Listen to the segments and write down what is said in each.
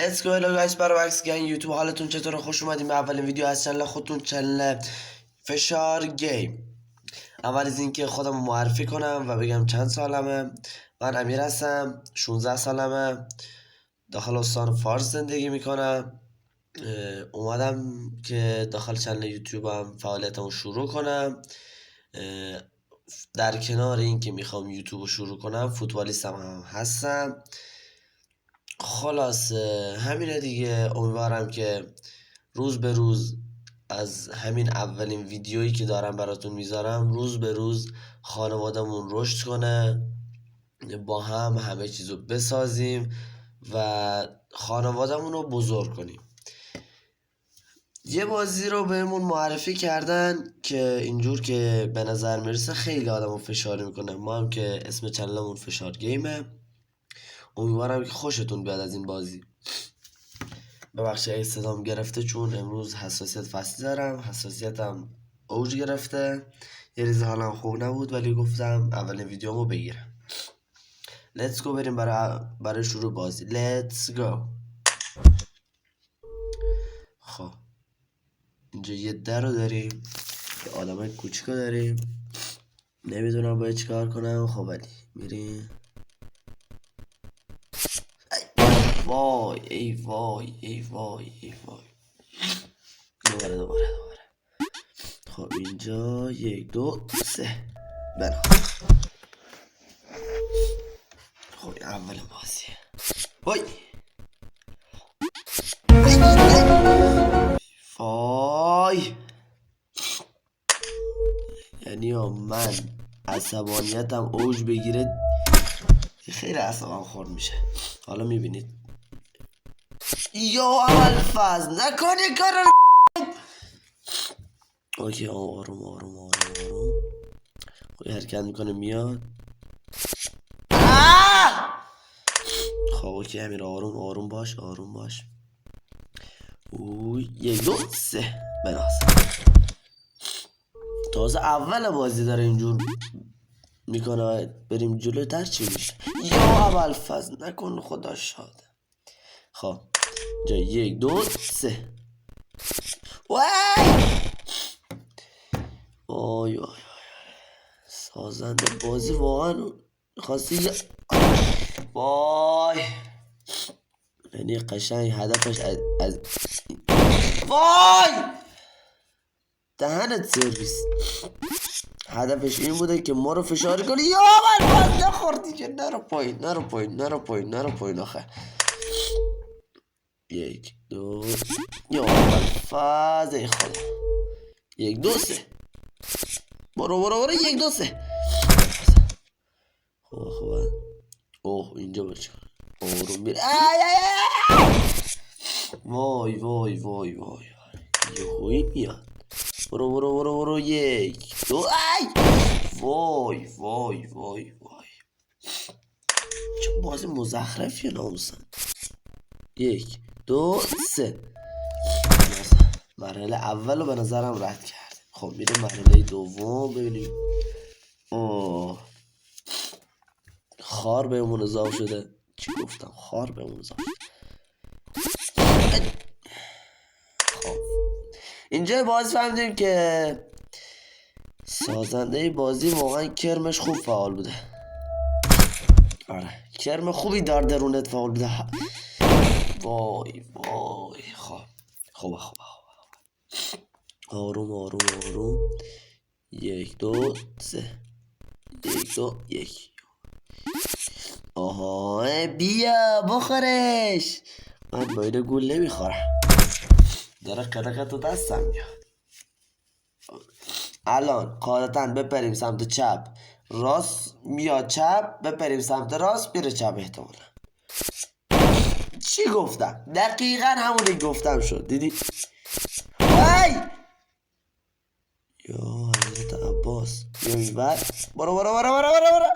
Let's go hello guys برای وکس گنگ یوتیوب حالتون چطوره؟ خوش اومدیم به اولین ویدیو از چنل خودتون، چنل فشار گیم. اول از اینکه خودم معرفی کنم و بگم چند سالمه. من امیر هستم، 16 سالمه، داخل استان فارس زندگی میکنم. اومدم که داخل چنل یوتیوبم فعالیتمو شروع کنم. در کنار اینکه میخوام یوتیوب شروع کنم، فوتبالیستم هم هستم. خلاص همینه دیگه. امیدوارم که روز به روز از همین اولین ویدیویی که دارم براتون میذارم روز به روز خانوادمون رشد کنه، با هم همه چیزو بسازیم و خانوادمون رو بزرگ کنیم. یه بازی رو بهمون معرفی کردن که اینجور که به نظر میرسه خیلی آدمو فشاری میکنه. ما هم که اسم چنلمون فشار گیمه، امیدوارم که خوشتون بیاد از این بازی. ببخشید اگه صدام گرفته، چون امروز حساسیت فصلی دارم، حساسیتم اوج گرفته، یه ریز حالم خوب نبود، ولی گفتم اولین ویدیومو بگیرم. Let's go بریم برای شروع بازی. Let's go. خب اینجا یه در رو داریم، یه آدمای کوچیکو داریم، نمیدونم باید چیکار کنم. خب ولی میریم. وای ای وای ای وای ای وای. دوباره. خب اینجا 1 2 3 بنا. خب این اول بازیه. وای وای، یعنی من عصبانیتم اوج بگیره خیلی اعصابم خورد میشه. حالا میبینید. یا اول فاز نکنی کارو. اوکی آروم. خب حرکت میکنه میاد. خب اوکی امیر، آروم باش. اوی 1 2 3 بناس. تازه اول بازی داره اینجور میکنه. بریم جلوتر چی میشه؟ یا اول فاز نکن خدا شاده. خب جا 1 2 3 وای سازنده بازی واقعا خواستی. وای یعنی قشنگ هدفش از وای دهنت سرویس، هدفش این بوده که ما رو فشاری کنی. یا من باز نخوردی که نرو پایین آخه. 1 2 یا فاز ای خدا. 1 2 3 برو 1 2 3. خوبه. اوه اینجا بچه آروم بیر. وای یهویی میاد. برو 1 2 وای چه بازی مزخرفیه ناموسن. 1 2 3 مرحله اول رو به نظرم رد کرد. خب میریم مرحله دوم ببینیم. خار بهمون اضافه شده. چی گفتم؟ خار بهمون اضافه شده. خب اینجا بازی فهمیدیم که سازنده بازی واقعا کرمش خوب فعال بوده. آره کرم خوبی در درونت فعال بوده. وای خوبه. آروم 1 2 3 1 2 1. آها بیا بخورش. من باید گول نمیخورم، داره قرقه تو دستم میاد. الان قاعدتا بپریم سمت چپ، راست میاد چپ، بپریم سمت راست میره چپ. احتمالا چی گفتم؟ دقیقا همونی گفتم شد. دیدی؟ وای یا حضرت عباس. برو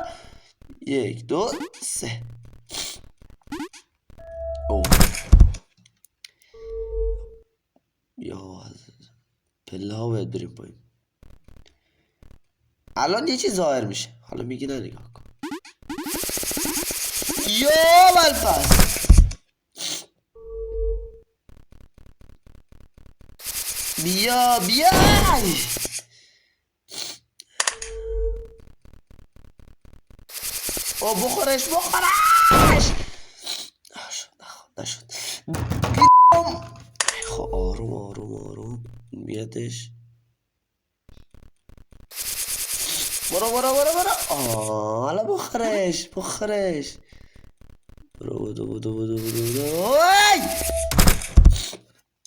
1 2 3. اوه یا پله ها باید بریم پایین. الان یه چیز ظاهر میشه، حالا میگی نه نگاه کن. یا بلفظ بیا بیا او بخورش نشد خب آروم آروم آروم بیادش برو حالا بخورش برو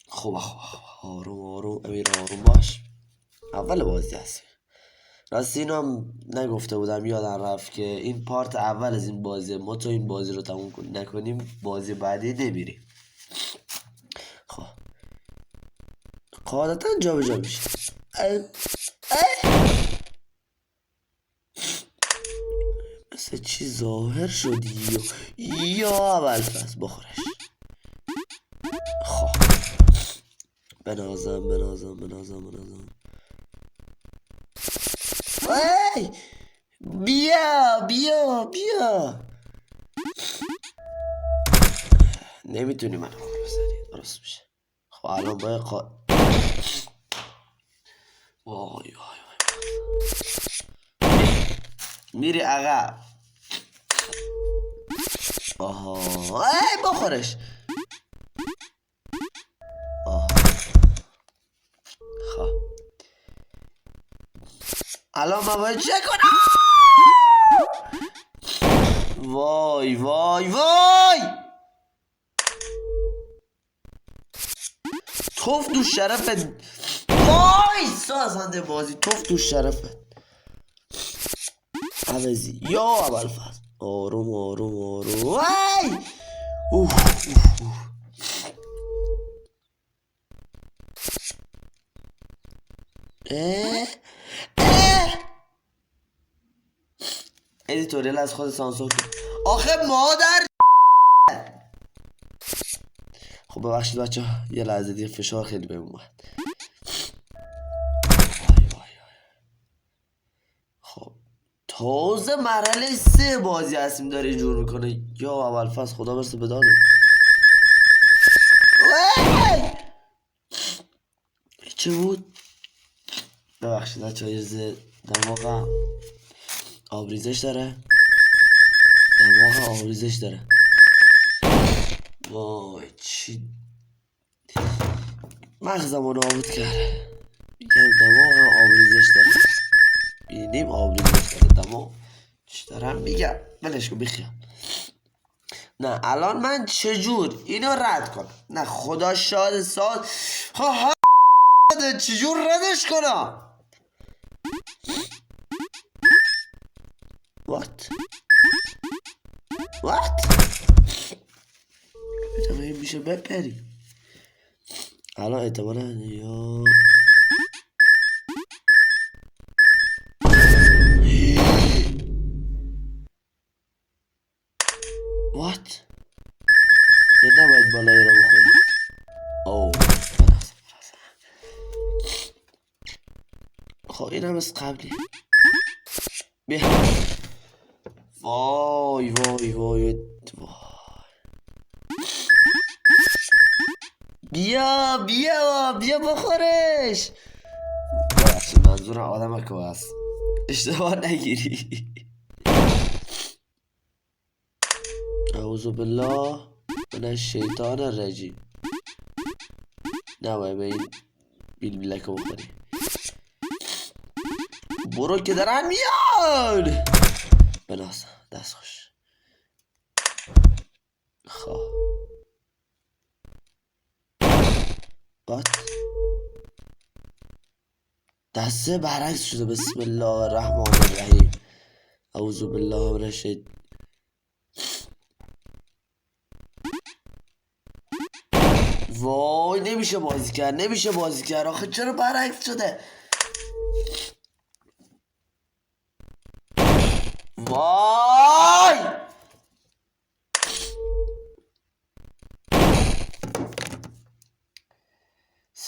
خب آروم امیر آروم باش اول بازی هست راستی اینو هم نگفته بودم یادم رفت که این پارت اول از این بازی ما تو این بازی رو تموم نکنیم بازی بعدی نمیریم خب قاعدتا جا به جا میشه مثل چی ظاهر شدی یا اول پس بخورش خب بنازم ای بیا نمیتونی منو بزنی درست میشه خب الان باید وای میری عقب آها ای بخورش آها خب الان من باید چه کنم وای توف تو شرفت وای سازنده بازی توف تو شرفت عوضی یا اول فصل آروم وای ادیتوریال از خود سانسور کن آخه مادر خب ببخشید بچه یه لحظه دیگه فشار خیلی بهم اومد خب تازه مرحله 3 بازی هستیم داره اینجور میکنه یا اول فصل خدا برسه به دادم چه بود ببخشید بچه های دماغم آبریزش داره وای چی مغزمو نابود کرده میگم دماغم آبریزش داره بینیم آبریزش داره دماغ چی دارم میگم بلش کن بخیام نه الان من چجور اینو رد کنم نه خدا شاد ساد چجور ردش کنم What این میشه بپری الان اعتمالا یا What یه نباید بالایی را بخوری اوه خب این هم از قبلی وای بیا بخورش ببخشید منظورم آدم که هست اشتباه نگیری اعوذ بالله من الشیطان الرجیم نباید به این بیلبیلک بخوری برو که دارن میاد بناس دست خوش خب دسته برعکس شده بسم الله الرحمن الرحیم اعوذ بالله من الشیطان وای نمیشه بازی کرد آخه چرا برعکس شده وای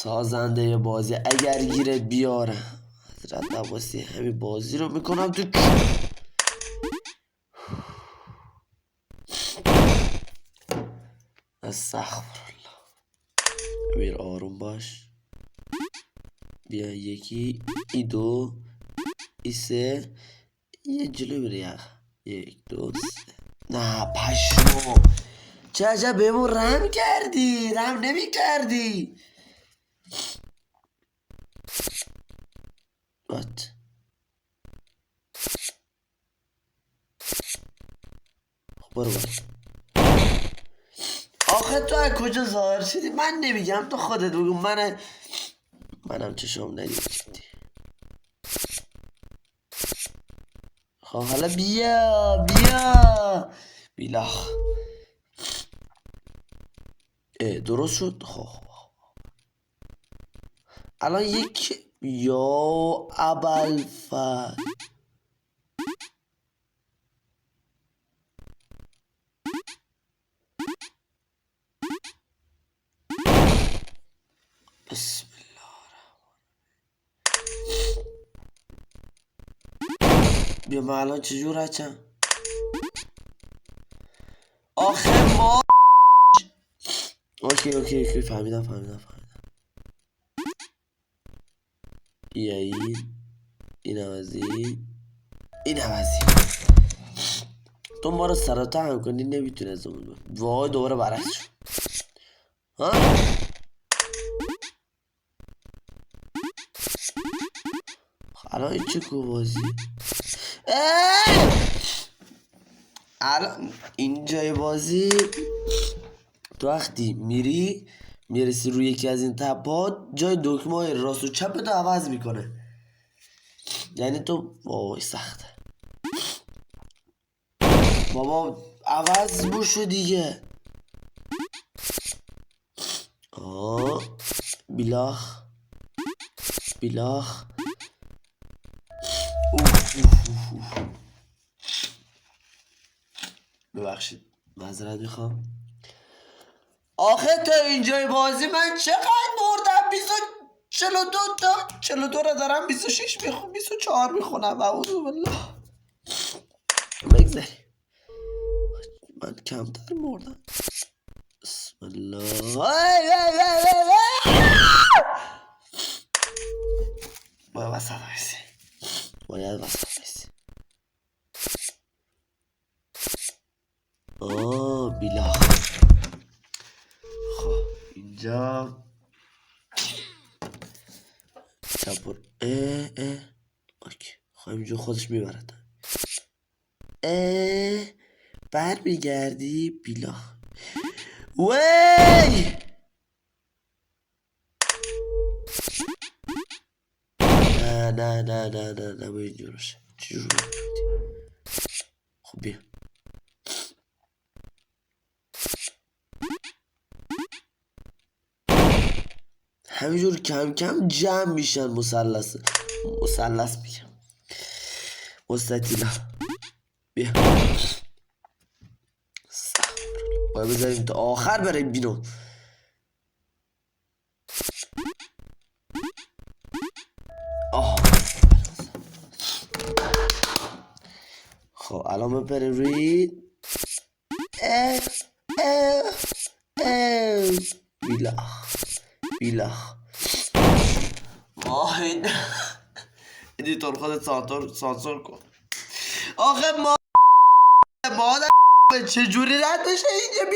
سازنده بازی اگر گیرت بیاره حضرت عباسی همین بازی رو میکنم تو استغفرالله امیر آروم باش بیا یکی ای دو ای سه یه جلو بره یخ یک دو سه نه پشمو چه عجب بهمون رحم کردی رحم نمی کردی وات خب برو آخه تو از کجا ظاهر شدی من نمیگم تو خودت بگو منم چشم ندید خب حالا بیا بیلاخ درست شد خب الان یک یا ابوالفضل بسم بیا من الان چجور هچم آخه ما اوکی فهمیدم اینم از اینم از این تو ما رو سراتا هم کنی نمیتونه از اون وای دوباره برعکس شد ها الان این چه بازی الان اینجای بازی تو وقتی میرسی روی یکی از این تپات جای دکمه های راست و چپ تو عوض میکنه یعنی تو وای سخته بابا عوض بشو دیگه بیلاخ ببخشید معذرت میخوام آخه تا اینجای بازی من چقدر بردم 42 رو دارم 26 24 میخونم اعوذ بالله بگذاری من کمتر مردم بسم الله باید وسط بایستی بیلاخ خب اینجا چپور اوکی خب اینجا خودش میبرد بر میگردی بیلاخ وی نه با اینجا روشه چجور میبردی خب بیا همینجور کم کم جمع میشن مثلث میگم مستطیلا بیا باید بذاریم تا آخر بریم بینو خب الان بپریم روی بیلاخ واحد ادیتور خودت سانسور کن آخه مادر چجوری رد بشه اینجا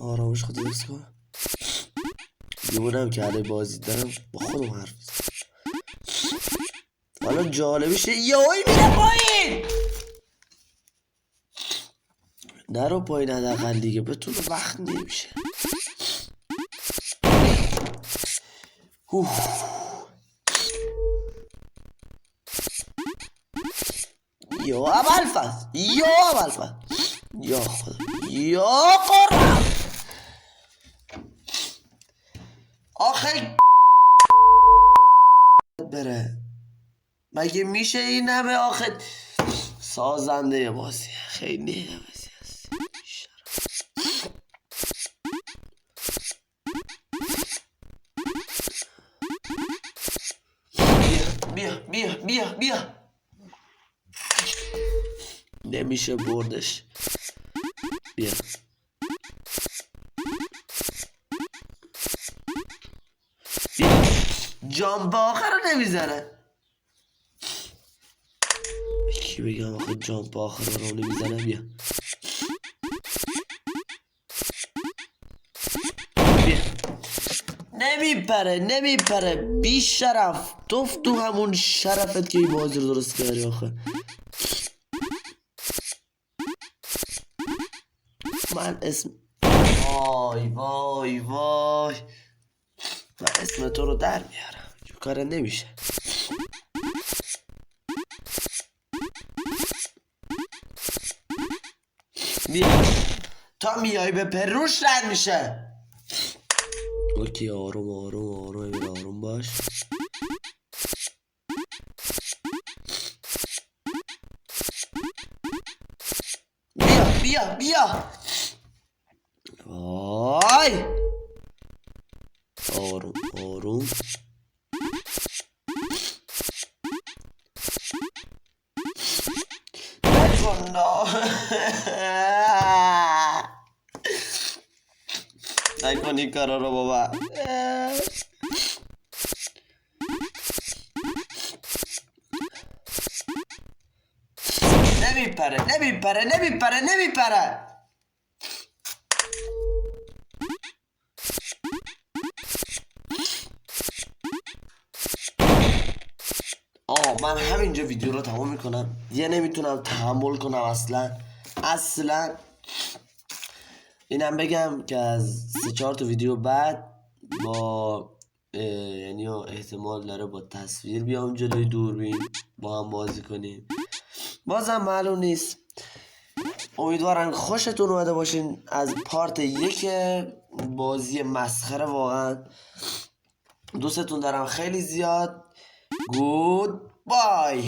آرامش خود درست کن میمونم که علی بازی دارم با خودم حرف حالا جالبشه یهویی میره پایین نرو پایین حداقل دیگه بتونه وقت نمیشه یا ابوالفضل یا خدا یا قرآن آخه بره مگه میشه این همه آخه سازنده بازی خیلی بازی هست بیا نمیشه بردش بیا جامپ آخر رو نمیزنه. کی بگم آخه جامپ آخر رو نمیزنه؟ بیا نمیپره بی شرف. تو همون شرفت که این بازی رو درست کردی آخه. من اسم وای من اسم تو رو در میارم، این کار نمیشه. بیا تا میای به پروش رد میشه. اوکی آروم باش. بیا وای آروم نکن این کارا رو بابا. نمیپره. من همینجا ویدیو رو تمام میکنم. دیگه نمیتونم تحمل کنم اصلا. اینم بگم که از 3-4 تا ویدیو بعد با یعنی احتمال داره با تصویر بیام جلوی دوربین با هم بازی کنیم. بازم معلوم نیست. امیدوارم خوشتون اومده باشین از پارت 1 بازی مسخره. واقعا دوستتون دارم خیلی زیاد. گود بای.